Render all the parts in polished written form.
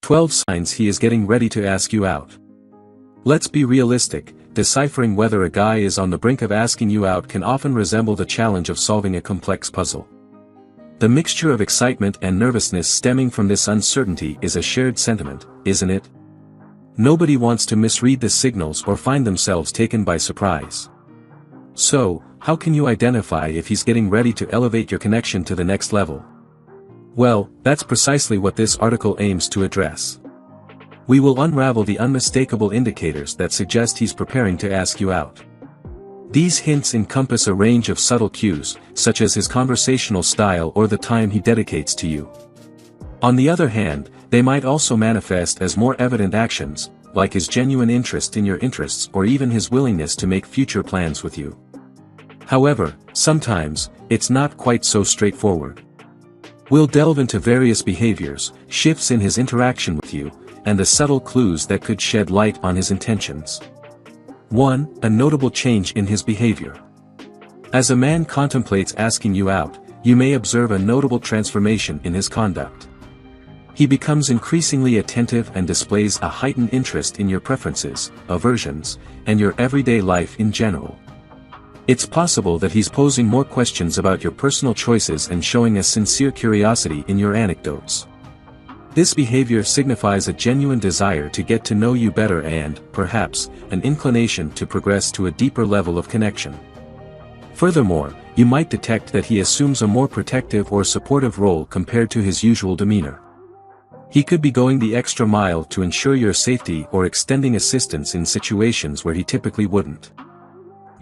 12 signs he is getting ready to ask you out. Let's be realistic, deciphering whether a guy is on the brink of asking you out can often resemble the challenge of solving a complex puzzle. The mixture of excitement and nervousness stemming from this uncertainty is a shared sentiment, isn't it? Nobody wants to misread the signals or find themselves taken by surprise. So, how can you identify if he's getting ready to elevate your connection to the next level? Well, that's precisely what this article aims to address. We will unravel the unmistakable indicators that suggest he's preparing to ask you out. These hints encompass a range of subtle cues, such as his conversational style or the time he dedicates to you. On the other hand, they might also manifest as more evident actions, like his genuine interest in your interests or even his willingness to make future plans with you. However, sometimes, it's not quite so straightforward. We'll delve into various behaviors, shifts in his interaction with you, and the subtle clues that could shed light on his intentions. 1. A notable change in his behavior. As a man contemplates asking you out, you may observe a notable transformation in his conduct. He becomes increasingly attentive and displays a heightened interest in your preferences, aversions, and your everyday life in general. It's possible that he's posing more questions about your personal choices and showing a sincere curiosity in your anecdotes. This behavior signifies a genuine desire to get to know you better and, perhaps, an inclination to progress to a deeper level of connection. Furthermore, you might detect that he assumes a more protective or supportive role compared to his usual demeanor. He could be going the extra mile to ensure your safety or extending assistance in situations where he typically wouldn't.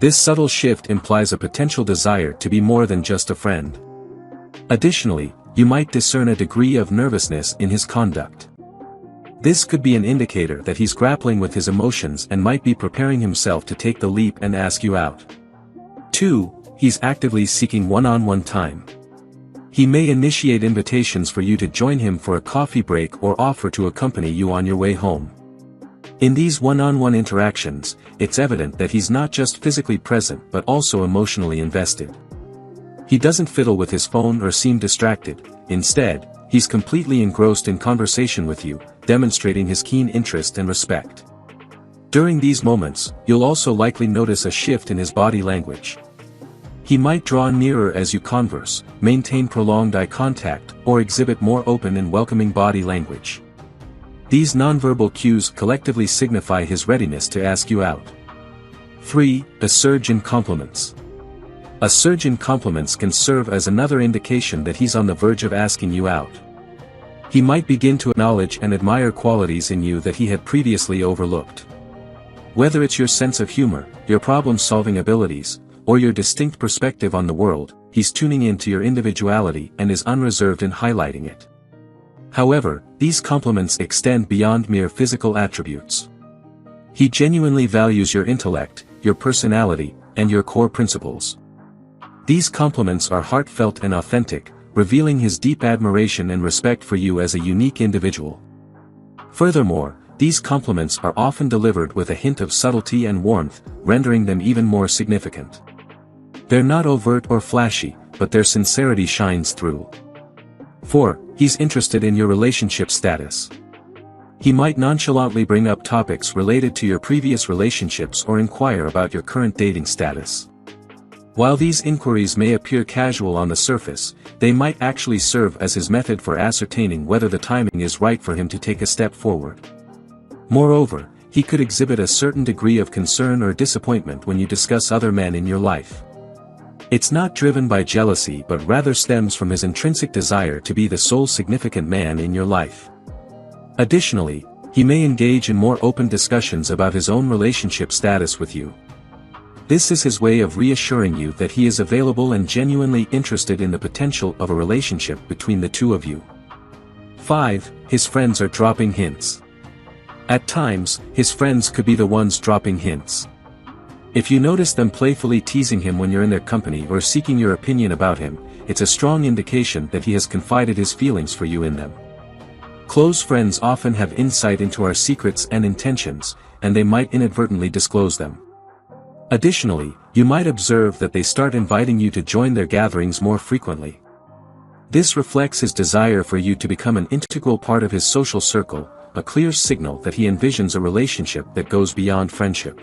This subtle shift implies a potential desire to be more than just a friend. Additionally, you might discern a degree of nervousness in his conduct. This could be an indicator that he's grappling with his emotions and might be preparing himself to take the leap and ask you out. 2. He's actively seeking one-on-one time. He may initiate invitations for you to join him for a coffee break or offer to accompany you on your way home. In these one-on-one interactions, it's evident that he's not just physically present but also emotionally invested. He doesn't fiddle with his phone or seem distracted. Instead, he's completely engrossed in conversation with you, demonstrating his keen interest and respect. During these moments, you'll also likely notice a shift in his body language. He might draw nearer as you converse, maintain prolonged eye contact, or exhibit more open and welcoming body language. These nonverbal cues collectively signify his readiness to ask you out. 3. A surge in compliments. A surge in compliments can serve as another indication that he's on the verge of asking you out. He might begin to acknowledge and admire qualities in you that he had previously overlooked. Whether it's your sense of humor, your problem-solving abilities, or your distinct perspective on the world, he's tuning into your individuality and is unreserved in highlighting it. However, these compliments extend beyond mere physical attributes. He genuinely values your intellect, your personality, and your core principles. These compliments are heartfelt and authentic, revealing his deep admiration and respect for you as a unique individual. Furthermore, these compliments are often delivered with a hint of subtlety and warmth, rendering them even more significant. They're not overt or flashy, but their sincerity shines through. 4. He's interested in your relationship status. He might nonchalantly bring up topics related to your previous relationships or inquire about your current dating status. While these inquiries may appear casual on the surface, they might actually serve as his method for ascertaining whether the timing is right for him to take a step forward. Moreover, he could exhibit a certain degree of concern or disappointment when you discuss other men in your life. It's not driven by jealousy but rather stems from his intrinsic desire to be the sole significant man in your life. Additionally, he may engage in more open discussions about his own relationship status with you. This is his way of reassuring you that he is available and genuinely interested in the potential of a relationship between the two of you. 5. His friends are dropping hints. At times, his friends could be the ones dropping hints. If you notice them playfully teasing him when you're in their company or seeking your opinion about him, it's a strong indication that he has confided his feelings for you in them. Close friends often have insight into our secrets and intentions, and they might inadvertently disclose them. Additionally, you might observe that they start inviting you to join their gatherings more frequently. This reflects his desire for you to become an integral part of his social circle, a clear signal that he envisions a relationship that goes beyond friendship.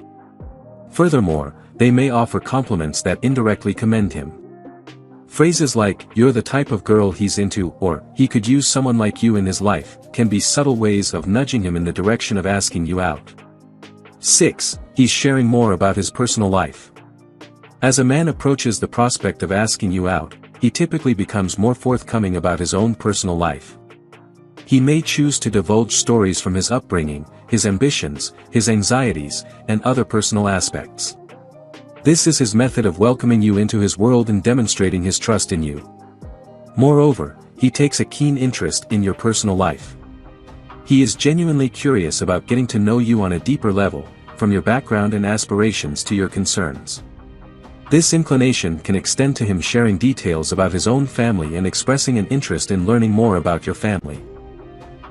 Furthermore, they may offer compliments that indirectly commend him. Phrases like, "You're the type of girl he's into," or "He could use someone like you in his life," can be subtle ways of nudging him in the direction of asking you out. 6. He's sharing more about his personal life. As a man approaches the prospect of asking you out, he typically becomes more forthcoming about his own personal life. He may choose to divulge stories from his upbringing, his ambitions, his anxieties, and other personal aspects. This is his method of welcoming you into his world and demonstrating his trust in you. Moreover, he takes a keen interest in your personal life. He is genuinely curious about getting to know you on a deeper level, from your background and aspirations to your concerns. This inclination can extend to him sharing details about his own family and expressing an interest in learning more about your family.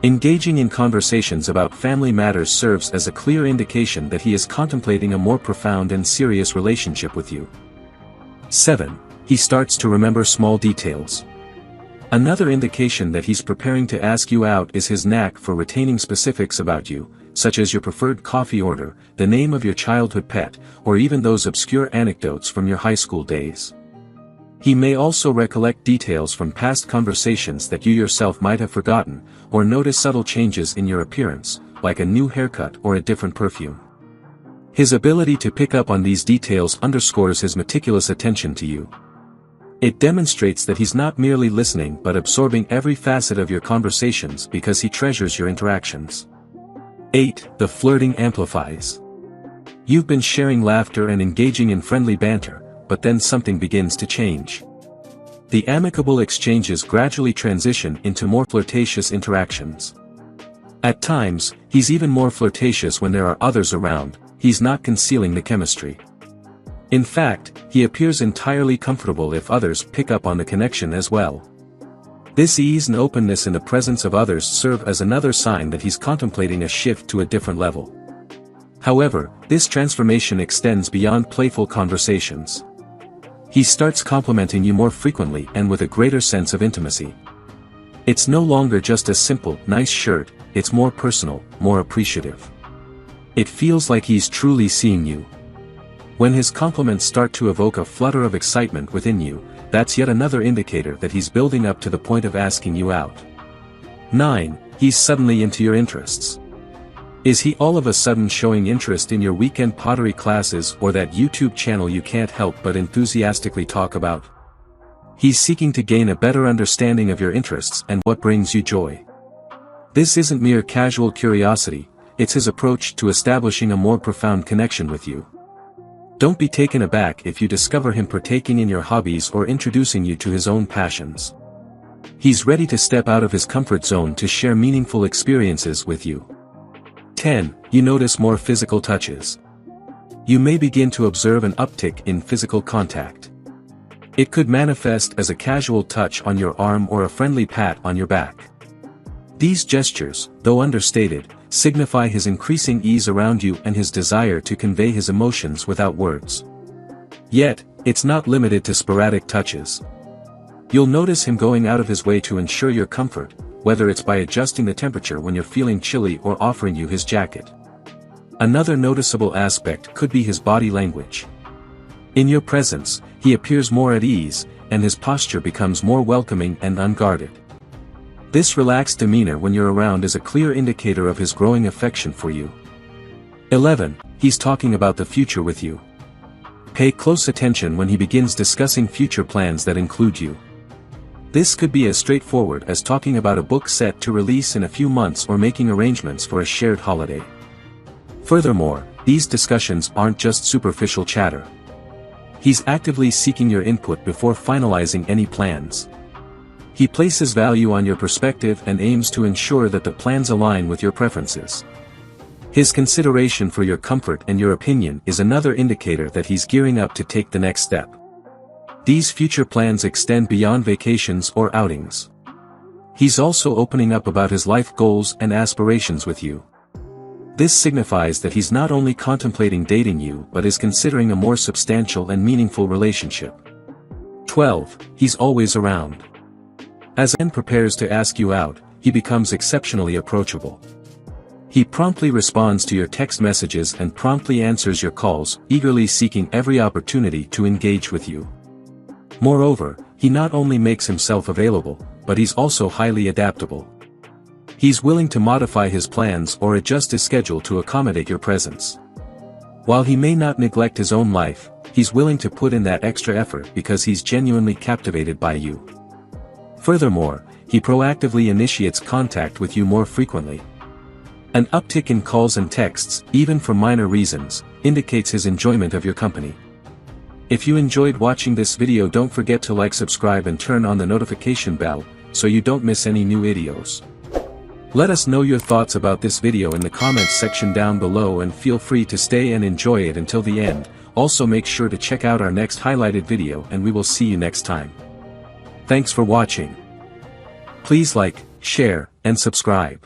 Engaging in conversations about family matters serves as a clear indication that he is contemplating a more profound and serious relationship with you. 7. He starts to remember small details. Another indication that he's preparing to ask you out is his knack for retaining specifics about you, such as your preferred coffee order, the name of your childhood pet, or even those obscure anecdotes from your high school days. He may also recollect details from past conversations that you yourself might have forgotten, or notice subtle changes in your appearance, like a new haircut or a different perfume. His ability to pick up on these details underscores his meticulous attention to you. It demonstrates that he's not merely listening but absorbing every facet of your conversations because he treasures your interactions. 8. The flirting amplifies. You've been sharing laughter and engaging in friendly banter, but then something begins to change. The amicable exchanges gradually transition into more flirtatious interactions. At times, he's even more flirtatious when there are others around. He's not concealing the chemistry. In fact, he appears entirely comfortable if others pick up on the connection as well. This ease and openness in the presence of others serve as another sign that he's contemplating a shift to a different level. However, this transformation extends beyond playful conversations. He starts complimenting you more frequently and with a greater sense of intimacy. It's no longer just a simple, "nice shirt," it's more personal, more appreciative. It feels like he's truly seeing you. When his compliments start to evoke a flutter of excitement within you, that's yet another indicator that he's building up to the point of asking you out. 9. He's suddenly into your interests. Is he all of a sudden showing interest in your weekend pottery classes or that YouTube channel you can't help but enthusiastically talk about? He's seeking to gain a better understanding of your interests and what brings you joy. This isn't mere casual curiosity, it's his approach to establishing a more profound connection with you. Don't be taken aback if you discover him partaking in your hobbies or introducing you to his own passions. He's ready to step out of his comfort zone to share meaningful experiences with you. 10. You notice more physical touches. You may begin to observe an uptick in physical contact. It could manifest as a casual touch on your arm or a friendly pat on your back. These gestures, though understated, signify his increasing ease around you and his desire to convey his emotions without words. Yet, it's not limited to sporadic touches. You'll notice him going out of his way to ensure your comfort, whether it's by adjusting the temperature when you're feeling chilly or offering you his jacket. Another noticeable aspect could be his body language. In your presence, he appears more at ease, and his posture becomes more welcoming and unguarded. This relaxed demeanor when you're around is a clear indicator of his growing affection for you. 11. He's talking about the future with you. Pay close attention when he begins discussing future plans that include you. This could be as straightforward as talking about a book set to release in a few months or making arrangements for a shared holiday. Furthermore, these discussions aren't just superficial chatter. He's actively seeking your input before finalizing any plans. He places value on your perspective and aims to ensure that the plans align with your preferences. His consideration for your comfort and your opinion is another indicator that he's gearing up to take the next step. These future plans extend beyond vacations or outings. He's also opening up about his life goals and aspirations with you. This signifies that he's not only contemplating dating you but is considering a more substantial and meaningful relationship. 12. He's always around. As a man prepares to ask you out, he becomes exceptionally approachable. He promptly responds to your text messages and promptly answers your calls, eagerly seeking every opportunity to engage with you. Moreover, he not only makes himself available, but he's also highly adaptable. He's willing to modify his plans or adjust his schedule to accommodate your presence. While he may not neglect his own life, he's willing to put in that extra effort because he's genuinely captivated by you. Furthermore, he proactively initiates contact with you more frequently. An uptick in calls and texts, even for minor reasons, indicates his enjoyment of your company. If you enjoyed watching this video, don't forget to like, subscribe and turn on the notification bell, so you don't miss any new videos. Let us know your thoughts about this video in the comments section down below, and feel free to stay and enjoy it until the end. Also make sure to check out our next highlighted video, and we will see you next time. Thanks for watching. Please like, share, and subscribe.